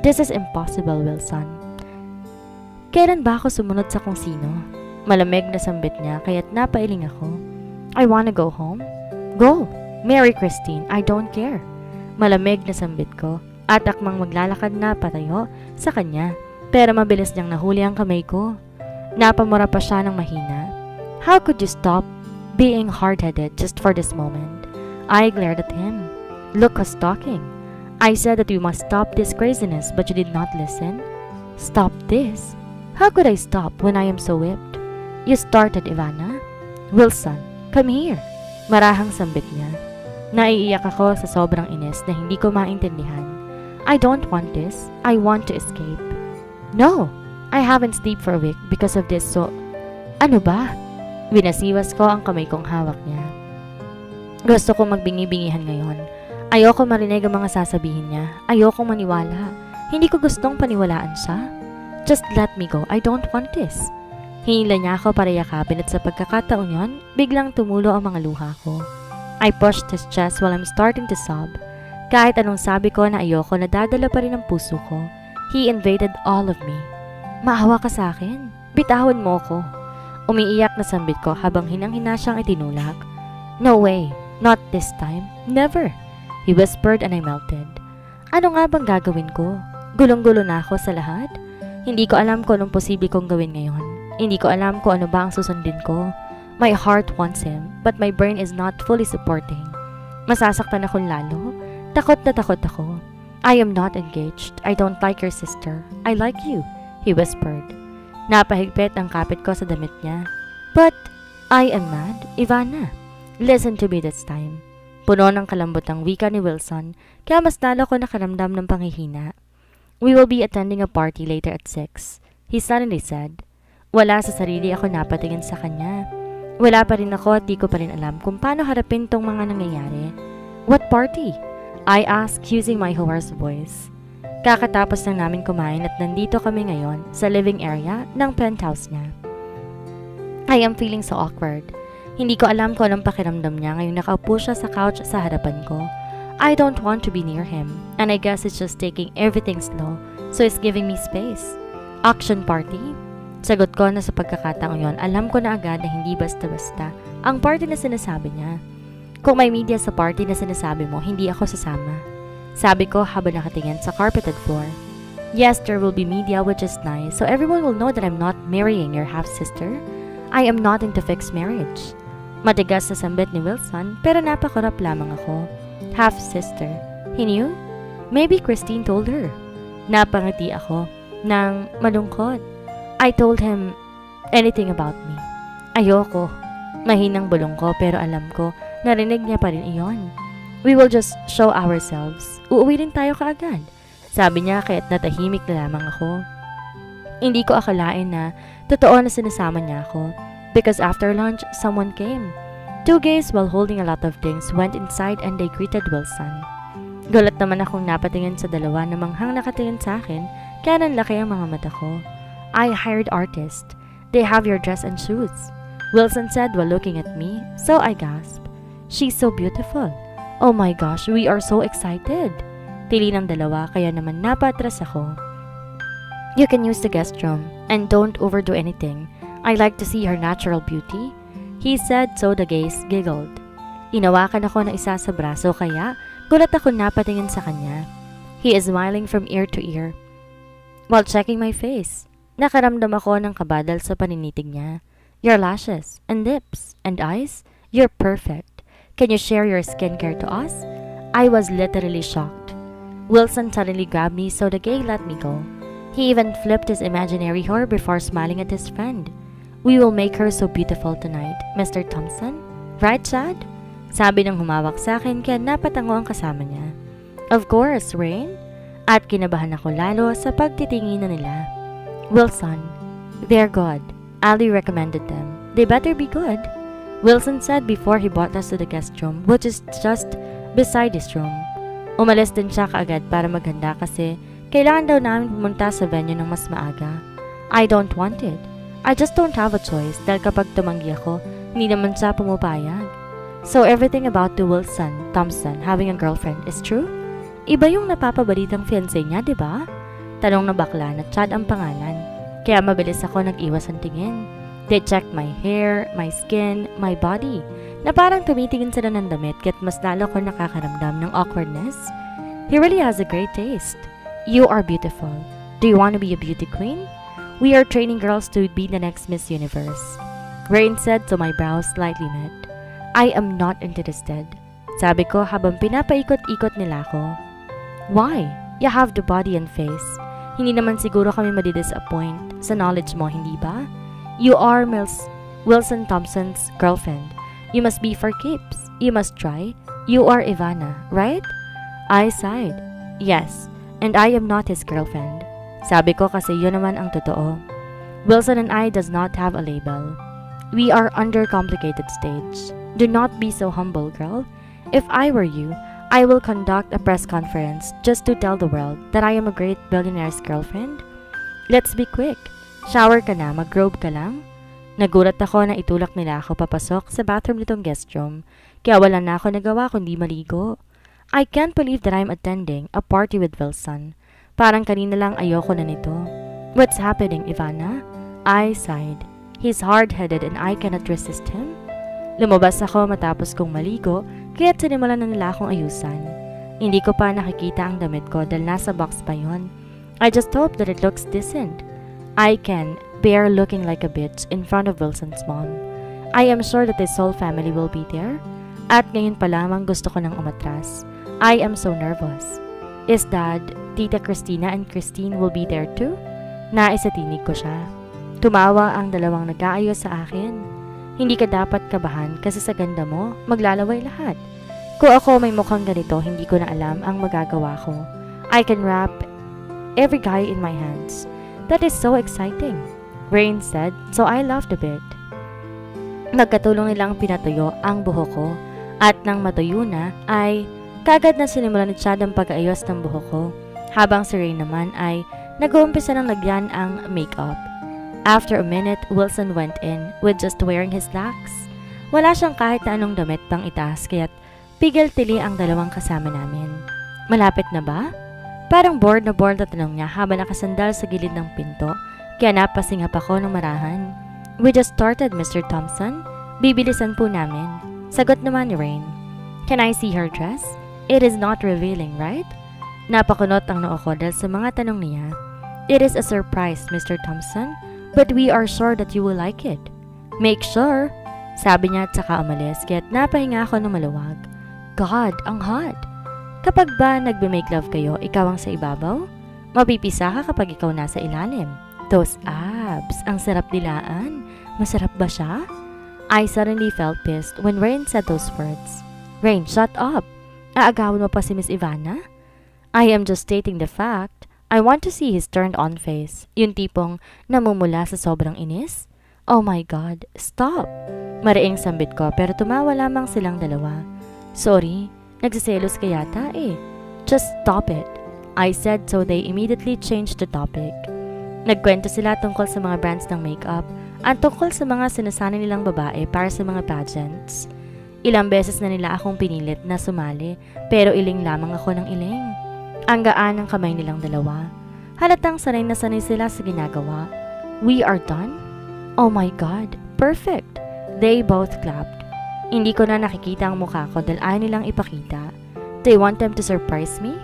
This is impossible, Wilson. Kailan ba ako sumunod sa kung sino? Malamig na sambit niya kaya't napailing ako. I wanna go home. Go! Marry Christine, I don't care. Malamig na sambit ko at akmang maglalakad na patayo sa kanya pero mabilis niyang nahuli ang kamay ko. Napamura pa siya ng mahina. How could you stop being hard-headed just for this moment? I glared at him. Look who's talking. I said that you must stop this craziness but you did not listen. Stop this? How could I stop when I am so whipped? You started, Ivana. Wilson, come here. Marahang sambit niya. Naiiyak ako sa sobrang inis na hindi ko maintindihan. I don't want this. I want to escape. No, I haven't slept for a week because of this so... Ano ba? Winasiwas ko ang kamay kong hawak niya. Gusto kong magbingi-bingihan ngayon. Ayoko marinig ang mga sasabihin niya. Ayoko maniwala. Hindi ko gustong paniwalaan siya. Just let me go. I don't want this. Hinila niya ako para yakapin at sa pagkakataon yon, biglang tumulo ang mga luha ko. I pushed his chest while I'm starting to sob. Kahit anong sabi ko na ayoko, nadadala pa rin ang puso ko. He invaded all of me. Maawa ka sa akin. Bitawan mo ko. Umiiyak na sambit ko habang hinang-hina siyang itinulak. No way. Not this time. Never. He whispered and I melted. Ano nga bang gagawin ko? Gulong-gulo na ako sa lahat? Hindi ko alam kung anong posible kong gawin ngayon. Hindi ko alam kung ano ba ang susundin ko. My heart wants him, but my brain is not fully supporting. Masasaktan akong lalo. Takot na takot ako. I am not engaged. I don't like your sister. I like you, he whispered. Napahigpit ang kapit ko sa damit niya. But I am mad, Ivana. Listen to me this time. Puno ng kalambot ang wika ni Wilson, kaya mas lalo ko nakaramdam ng panghihina. We will be attending a party later at 6, he suddenly said. Wala sa sarili ako napatingin sa kanya. Wala pa rin ako at di ko pa rin alam kung paano harapin tong mga nangyayari. What party? I asked using my hoarse voice. Kakatapos lang namin kumain at nandito kami ngayon sa living area ng penthouse niya. I am feeling so awkward. Hindi ko alam kung anong pakiramdam niya ngayong nakaupo siya sa couch sa harapan ko. I don't want to be near him, and I guess it's just taking everything slow, so it's giving me space. Action party? Sagot ko na sa pagkakataong yon, alam ko na agad na hindi basta-basta ang party na sinasabi niya. Kung may media sa party na sinasabi mo, hindi ako sasama. Sabi ko habang nakatingin sa carpeted floor. Yes, there will be media which is nice, so everyone will know that I'm not marrying your half-sister. I am not into fixed marriage. Matigas na sambit ni Wilson pero napakurap lamang ako. Half-sister. He knew? Maybe Christine told her. Napangiti ako nang malungkot. I told him anything about me. Ayoko. Mahinang bulong ko pero alam ko narinig niya pa rin iyon. We will just show ourselves. Uuwi rin tayo kaagad. Sabi niya kaya't natahimik na lamang ako. Hindi ko akalain na totoo na sinasama niya ako. Because after lunch, someone came. 2 gays while holding a lot of things went inside and they greeted Wilson. Gulat naman akong napatingin sa dalawa na manghang nakatingin sa akin kaya nanlaki ang mga mata ko. I hired artists. They have your dress and shoes. Wilson said while looking at me, so I gasped. She's so beautiful. Oh my gosh, we are so excited. Tili ng dalawa kaya naman napatras ako. You can use the guest room and don't overdo anything. I like to see her natural beauty. He said so the gays giggled. Inawakan ako ng isa sa braso kaya gulat ako napatingin sa kanya. He is smiling from ear to ear. While checking my face, nakaramdam ako ng kabadal sa paninitig niya. Your lashes and lips and eyes, you're perfect. Can you share your skincare to us? I was literally shocked. Wilson suddenly grabbed me so the gay let me go. He even flipped his imaginary hair before smiling at his friend. We will make her so beautiful tonight, Mr. Thompson. Right, Chad? Sabi ng humawak sa akin kaya napatango ang kasama niya. Of course, Rain. At kinabahan ako lalo sa pagtitingin na nila. Wilson, they're good. Ali recommended them. They better be good. Wilson said before he brought us to the guest room, which is just beside his room. Umalis din siya kaagad para maghanda kasi kailangan daw namin pumunta sa venue ng mas maaga. I don't want it. I just don't have a choice dahil kapag tumanggi ako, hindi naman siya pumapayag. So everything about the Wilson Thompson having a girlfriend is true? Iba yung napapabalitang fiancé niya, di ba? Tanong na bakla na Chad ang pangalan. Kaya mabilis ako nag-iwas ang tingin. They checked my hair, my skin, my body, na parang tumitingin sila ng damit kaya't mas lalo ko nakakaramdam ng awkwardness. He really has a great taste. You are beautiful. Do you want to be a beauty queen? We are training girls to be the next Miss Universe. Rain said to my brows slightly met. I am not interested. Sabi ko habang pinapaikot-ikot nila ako. Why? You have the body and face. Hindi naman siguro kami madi-disappoint sa knowledge mo, hindi ba? You are Wilson Thompson's girlfriend. You must be for keeps. You must try. You are Ivana, right? I sighed. Yes, and I am not his girlfriend. Sabi ko kasi yun naman ang totoo. Wilson and I does not have a label. We are under complicated stage. Do not be so humble, girl. If I were you, I will conduct a press conference just to tell the world that I am a great billionaire's girlfriend. Let's be quick. Shower ka na, mag-robe ka lang. Nagulat ako na itulak nila ako papasok sa bathroom nitong guest room, kaya wala na ako nagawa kundi maligo. I can't believe that I'm attending a party with Wilson. Parang kanina lang ayoko na nito. What's happening, Ivana? I sighed. He's hard-headed and I cannot resist him. Lumabas ako matapos kong maligo, kaya sinimulan na nila akong ayusan. Hindi ko pa nakikita ang damit ko dahil nasa box pa yon. I just hope that it looks decent. I can bear looking like a bitch in front of Wilson's mom. I am sure that his whole family will be there. At ngayon pa lamang gusto ko nang umatras. I am so nervous. Is Dad, Tita Christina and Christine will be there too? Naisatinig ko siya. Tumawa ang dalawang nag-aayos sa akin. Hindi ka dapat kabahan kasi sa ganda mo, maglalaway lahat. Kung ako may mukhang ganito, hindi ko na alam ang magagawa ko. I can wrap every guy in my hands. That is so exciting, Rain said, so I laughed a bit. Nagkatulong nilang pinatuyo ang buhok ko at nang matuyo na ay kagad na sinimulan ni Chad ang pag-aayos ng buhok ko habang si Rain naman ay nag-uumpisa ng lagyan ang makeup. After a minute, Wilson went in with just wearing his slacks. Wala siyang kahit na anong damit pang itaas kaya't pigil-tili ang dalawang kasama namin. Malapit na ba? Parang bored na tanong niya habang nakasandal sa gilid ng pinto, kaya napasingap ako ng marahan. We just started, Mr. Thompson. Bibilisan po namin. Sagot naman ni Rain. Can I see her dress? It is not revealing, right? Napakunot ang noo ko dahil sa mga tanong niya. It is a surprise, Mr. Thompson, but we are sure that you will like it. Make sure, sabi niya at saka umalis, kaya't napahinga ako ng maluwag. God, ang hot! Kapag ba nagbe-make love kayo, ikaw ang sa ibabaw? Mapipisa ka kapag ikaw nasa ilalim. Those abs, ang sarap dilaan. Masarap ba siya? I suddenly felt pissed when Rain said those words. Rain, shut up! Aagawin mo pa si Miss Ivana? I am just stating the fact. I want to see his turned-on face. Yung tipong namumula sa sobrang inis. Oh my God, stop! Mariing sambit ko pero tumawa lamang silang dalawa. Sorry. Nagsiselos ka yata eh. Just stop it, I said so they immediately changed the topic. Nagkwento sila tungkol sa mga brands ng makeup at tungkol sa mga sinasanay nilang babae para sa mga pageants. Ilang beses na nila akong pinilit na sumali pero iling lamang ako ng iling. Ang gaan ng kamay nilang dalawa. Halatang sanay na sanay sila sa ginagawa. We are done? Oh my God, perfect! They both clapped. Hindi ko na nakikita ang mukha ko dahil ayaw nilang ipakita. They want them to surprise me?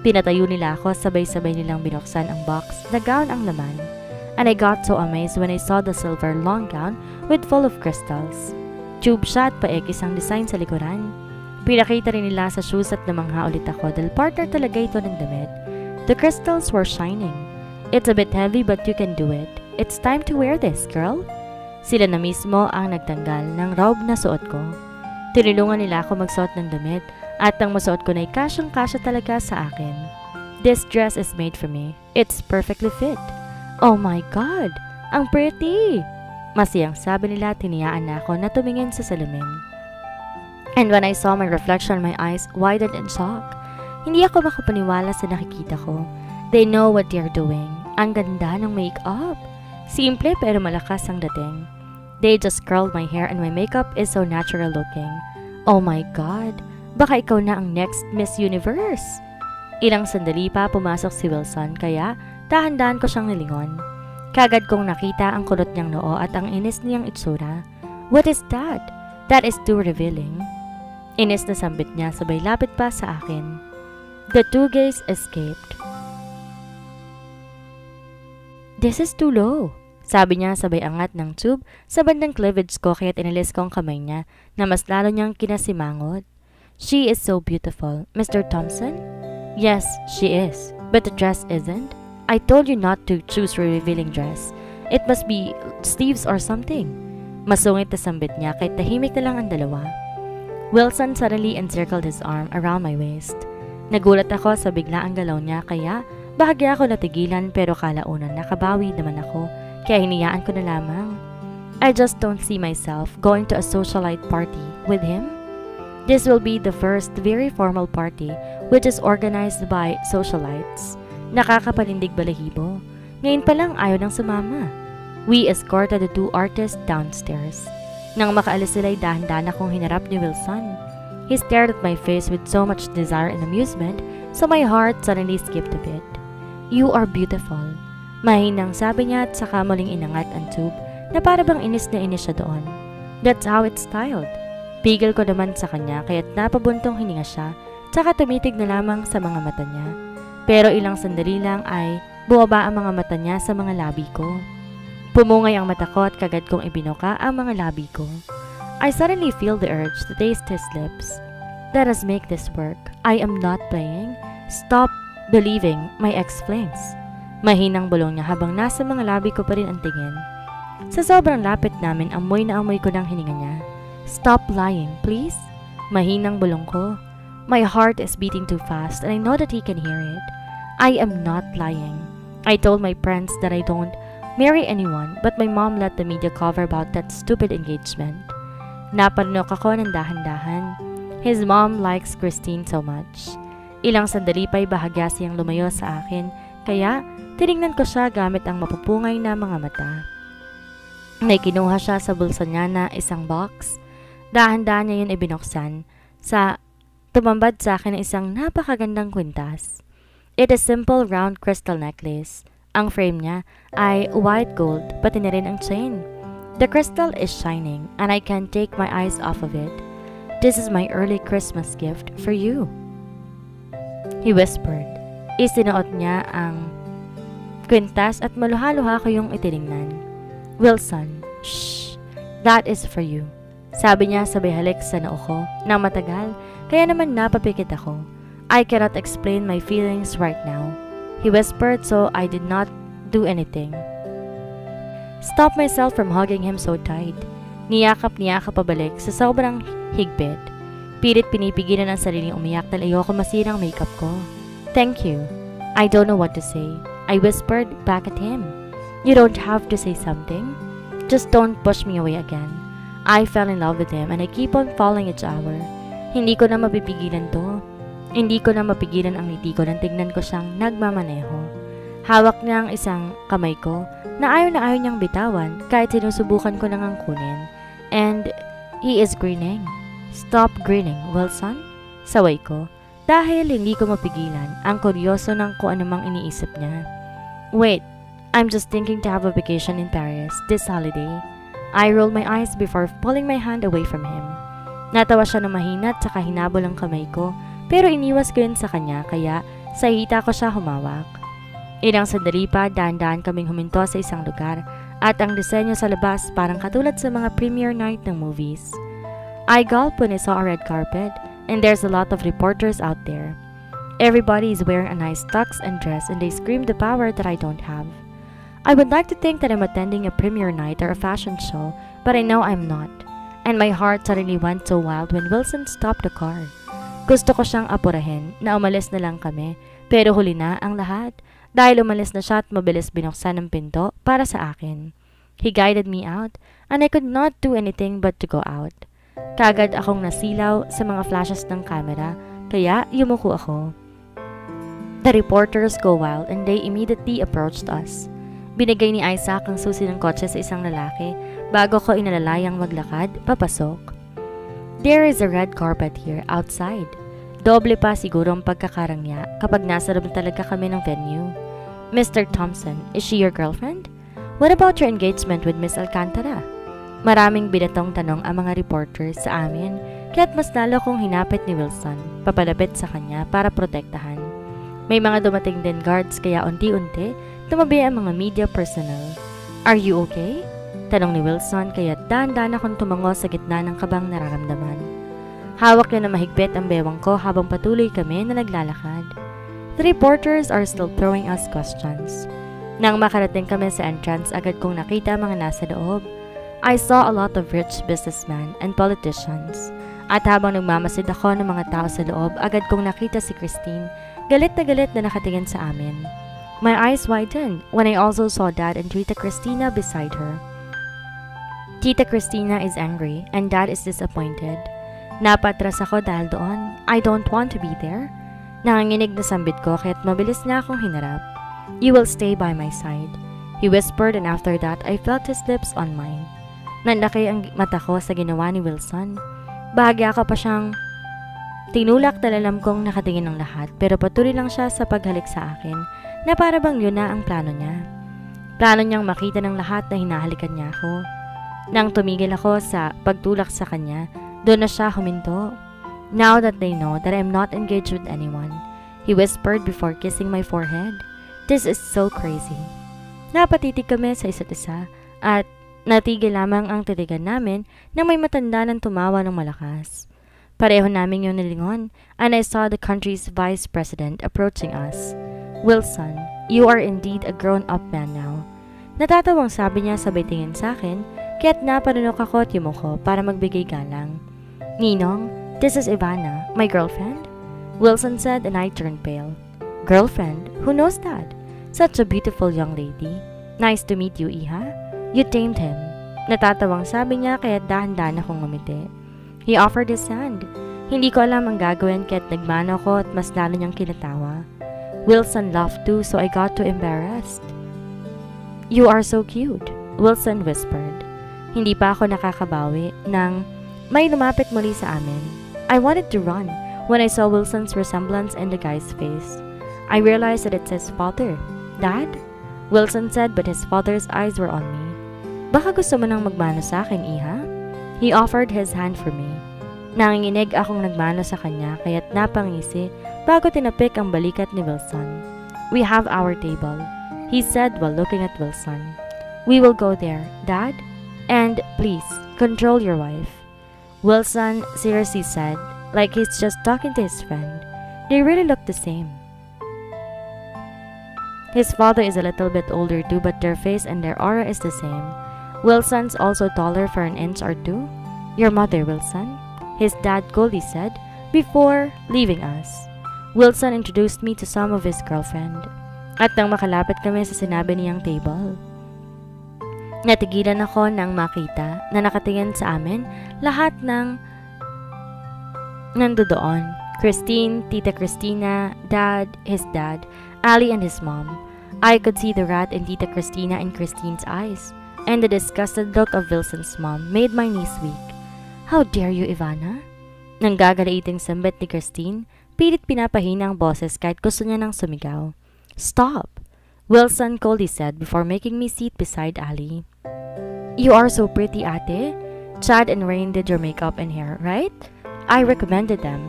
Pinatayo nila ako, sabay-sabay nilang binuksan ang box na gown ang laman. And I got so amazed when I saw the silver long gown with full of crystals. Tube siya at paekis ang design sa likuran. Pinakita rin nila sa shoes at namangha ulit ako dahil partner talaga ito ng damit. The crystals were shining. It's a bit heavy but you can do it. It's time to wear this, girl. Sila na mismo ang nagtanggal ng robe na suot ko. Tinulungan nila ako magsuot ng damit at ang masuot ko na kasyang-kasya talaga sa akin. This dress is made for me. It's perfectly fit. Oh my God! Ang pretty! Masiyang sabi nila, tiniyaan na ako na tumingin sa salamin. And when I saw my reflection, my eyes widened in shock. Hindi ako makapaniwala sa nakikita ko. They know what they're doing. Ang ganda ng makeup. Simple pero malakas ang dating. They just curled my hair and my makeup is so natural looking. Oh my God! Baka ikaw na ang next Miss Universe! Ilang sandali pa pumasok si Wilson kaya dahan-dahan ko siyang nilingon. Kagad kong nakita ang kulot niyang noo at ang inis niyang itsura. What is that? That is too revealing. Inis na sambit niya sabay lapit pa sa akin. The two gays escaped. This is too low, sabi niya sabay angat ng tube sa bandang cleavage ko kaya't inalis ko ang kamay niya na mas lalo niyang kinasimangot. She is so beautiful, Mr. Thompson? Yes, she is. But the dress isn't. I told you not to choose a revealing dress. It must be sleeves or something. Masungit na sambit niya kahit tahimik na lang ang dalawa. Wilson suddenly encircled his arm around my waist. Nagulat ako sa biglaang galaw niya kaya bahagya ako natigilan pero kalaunan nakabawi naman ako kaya hinayaan ko na lamang. I just don't see myself going to a socialite party with him. This will be the first very formal party which is organized by socialites. Nakakapanindig balahibo. Ngayon pa lang ayaw nang sumama. We escorted the two artists downstairs. Nang makaalis sila'y dahan-dahan akong hinarap ni Wilson. He stared at my face with so much desire and amusement so my heart suddenly skipped a bit. You are beautiful. Mahinang sabi niya at saka muling inangat ang tube na para bang inis na inis siya doon. That's how it's styled. Pigil ko naman sa kanya kaya't napabuntong hininga siya tsaka tumitig na lamang sa mga mata niya. Pero ilang sandali lang ay buwaba ang mga mata niya sa mga labi ko. Pumungay ang mata ko at kagad kong ibinuka ang mga labi ko. I suddenly feel the urge to taste his lips. Let us make this work. I am not playing. Stop believing my ex-flings. Mahinang bulong niya habang nasa mga labi ko pa rin ang tingin. Sa sobrang lapit namin, amoy na amoy ko ng hininga niya. Stop lying, please. Mahinang bulong ko. My heart is beating too fast and I know that he can hear it. I am not lying. I told my friends that I don't marry anyone but my mom let the media cover about that stupid engagement. Napanok ako ng dahan-dahan. His mom likes Christine so much. Ilang sandali pa'y bahagya siyang lumayo sa akin kaya tinignan ko siya gamit ang mapupungay na mga mata. May kinuha siya sa bulsa niya na isang box. Dahan-dahan niya yun ibinuksan. Tumambad sa akin ng isang napakagandang kwintas. It is simple round crystal necklace. Ang frame niya ay white gold pati na rin ang chain. The crystal is shining and I can't take my eyes off of it. This is my early Christmas gift for you. He whispered. Isinuot niya ang kwintas at maluha-luha ko yung itiningnan. Wilson, shh, that is for you. Sabi niya sabay halik sa noo ko nang matagal, kaya naman napapikit ako. I cannot explain my feelings right now. He whispered so I did not do anything. Stop myself from hugging him so tight. Niyakap pabalik sa sobrang higpit. Pilit pinipigilan ang sariling umiyak dahil ayoko masira ang makeup ko. Thank you. I don't know what to say. I whispered back at him. You don't have to say something. Just don't push me away again. I fell in love with him and I keep on falling each hour. Hindi ko na mapipigilan to. Hindi ko na mapigilan ang ngiti ko nang tignan ko siyang nagmamaneho. Hawak niya ang isang kamay ko na ayaw niyang bitawan kahit sinusubukan ko nang ang kunin. And he is grinning. Stop grinning, Wilson. Saway ko dahil hindi ko mapigilan ang kuryoso ng kung anumang iniisip niya. Wait, I'm just thinking to have a vacation in Paris this holiday. I rolled my eyes before pulling my hand away from him. Natawa siya ng mahina at saka hinabol ang kamay ko pero iniwas ko yun sa kanya kaya sa hita ko siya humawak. Ilang sandali pa, dahan-dahan kaming huminto sa isang lugar at ang disenyo sa labas parang katulad sa mga premiere night ng movies. I gulped when I saw a red carpet and there's a lot of reporters out there. Everybody is wearing a nice tux and dress and they scream the power that I don't have. I would like to think that I'm attending a premiere night or a fashion show, but I know I'm not. And my heart suddenly went so wild when Wilson stopped the car. Gusto ko siyang apurahin na umalis na lang kami, pero huli na ang lahat dahil umalis na siya at mabilis binuksan ang pinto para sa akin. He guided me out and I could not do anything but to go out. Kagad akong nasilaw sa mga flashes ng camera, kaya yumuko ako. The reporters go wild and they immediately approached us. Binigay ni Isaac ang susi ng kotse sa isang lalaki bago ko inalalayang maglakad papasok. There is a red carpet here outside. Doble pa siguro ang pagkakarangya kapag nasa loob talaga kami ng venue. Mr. Thompson, is she your girlfriend? What about your engagement with Miss Alcantara? Maraming binatong tanong ang mga reporters sa amin, kaya't mas lalo kong hinapit ni Wilson, papalapit sa kanya para protektahan. May mga dumating din guards kaya unti-unti, tumabi ang mga media personnel. Are you okay? Tanong ni Wilson kaya dahan-dahan akong tumango sa gitna ng kabang nararamdaman. Hawak niya na mahigpit ang bewang ko habang patuloy kami na naglalakad. The reporters are still throwing us questions. Nang makarating kami sa entrance, agad kong nakita ang mga nasa loob. I saw a lot of rich businessmen and politicians. At habang nagmamasid ako ng mga tao sa loob, agad kong nakita si Christine, galit na nakatingin sa amin. My eyes widened when I also saw Dad and Tita Cristina beside her. Tita Cristina is angry and Dad is disappointed. Napatras ako dahil doon. I don't want to be there. Nanganginig na sambit ko kaya't mabilis na akong hinarap. You will stay by my side, he whispered, and after that I felt his lips on mine. Nanlaki ang mata ko sa ginawa ni Wilson. Bahagya ka pa siyang tinulak dahil alam kong nakatingin ng lahat, pero patuloy lang siya sa paghalik sa akin na para bang yun na ang plano niya. Plano niyang makita ng lahat na hinahalikan niya ako. Nang tumigil ako sa pagtulak sa kanya, doon na siya huminto. Now that they know that I'm not engaged with anyone, he whispered before kissing my forehead. This is so crazy. Napatitig kami sa isa't isa at natigil lamang ang titigan namin nang may matanda ng tumawa ng malakas. Pareho namin yung nilingon and I saw the country's vice president approaching us. Wilson, you are indeed a grown-up man now. Natatawang sabi niya sabay tingin sa akin, kaya't napanunok ako at yumuko para magbigay galang. Ninong, this is Ivana, my girlfriend? Wilson said and I turned pale. Girlfriend? Who knows that? Such a beautiful young lady. Nice to meet you, Iha. You tamed him. Natatawang sabi niya kaya dahan-dahan akong ngumiti. He offered his hand. Hindi ko alam ang gagawin kaya't nagmano ko at mas lalo niyang kinatawa. Wilson laughed too so I got too embarrassed. You are so cute, Wilson whispered. Hindi pa ako nakakabawi nang may lumapit muli sa amin. I wanted to run when I saw Wilson's resemblance in the guy's face. I realized that it says father. Dad? Wilson said but his father's eyes were on me. Baka gusto mo nang magmano sa akin, Iha? He offered his hand for me. Nanginginig akong nagmano sa kanya kaya't napangisi bago tinapik ang balikat ni Wilson. We have our table, he said while looking at Wilson. We will go there, Dad? And please, control your wife. Wilson seriously said, like he's just talking to his friend. They really look the same. His father is a little bit older too, but their face and their aura is the same. Wilson's also taller for an inch or two. Your mother, Wilson, his dad coldly said before leaving us. Wilson introduced me to some of his girlfriend. At nang makalapit kami sa sinabi niyang table, natigilan ako nang makita na nakatingin sa amin lahat ng nandoon. Christine, Tita Cristina, Dad, his dad, Ali and his mom. I could see the wrath in Tita Cristina and Christine's eyes, and the disgusted look of Wilson's mom made my knees weak. How dare you, Ivana? Nang gagalaiting sambit ni Christine, pilit pinapahina ang boses kahit gusto niya nang sumigaw. Stop! Wilson coldly said before making me sit beside Ali. You are so pretty, ate. Chad and Rain did your makeup and hair, right? I recommended them.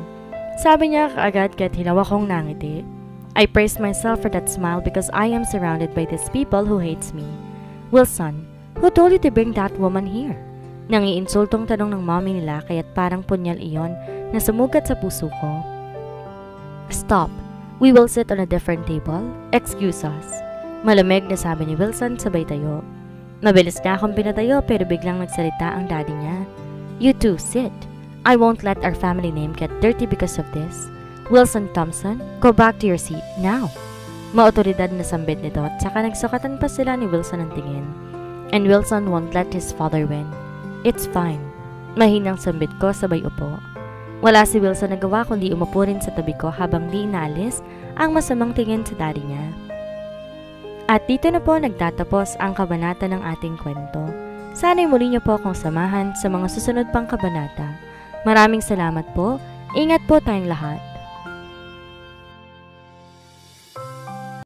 Sabi niya kaagad kahit hilaw akong nangiti. I praised myself for that smile because I am surrounded by these people who hates me. Wilson, who told you to bring that woman here? Nangiinsultong tanong ng mommy nila kaya't parang punyal iyon na sumugat sa puso ko. Stop. We will sit on a different table. Excuse us. Malamig na sabi ni Wilson sabay tayo. Mabilis na akong pinatayo pero biglang nagsalita ang daddy niya. You two, sit. I won't let our family name get dirty because of this. Wilson Thompson, go back to your seat, now. Maotoridad na sambit nito at saka nagsukatan pa sila ni Wilson ng tingin. And Wilson won't let his father win. It's fine. Mahinang sambit ko sabay upo. Wala si Wilson nagawa kundi umupo rin sa tabi ko habang di inaalis ang masamang tingin sa daddy niya. At dito na po nagtatapos ang kabanata ng ating kwento. Sana'y muli niyo po akong samahan sa mga susunod pang kabanata. Maraming salamat po. Ingat po tayong lahat.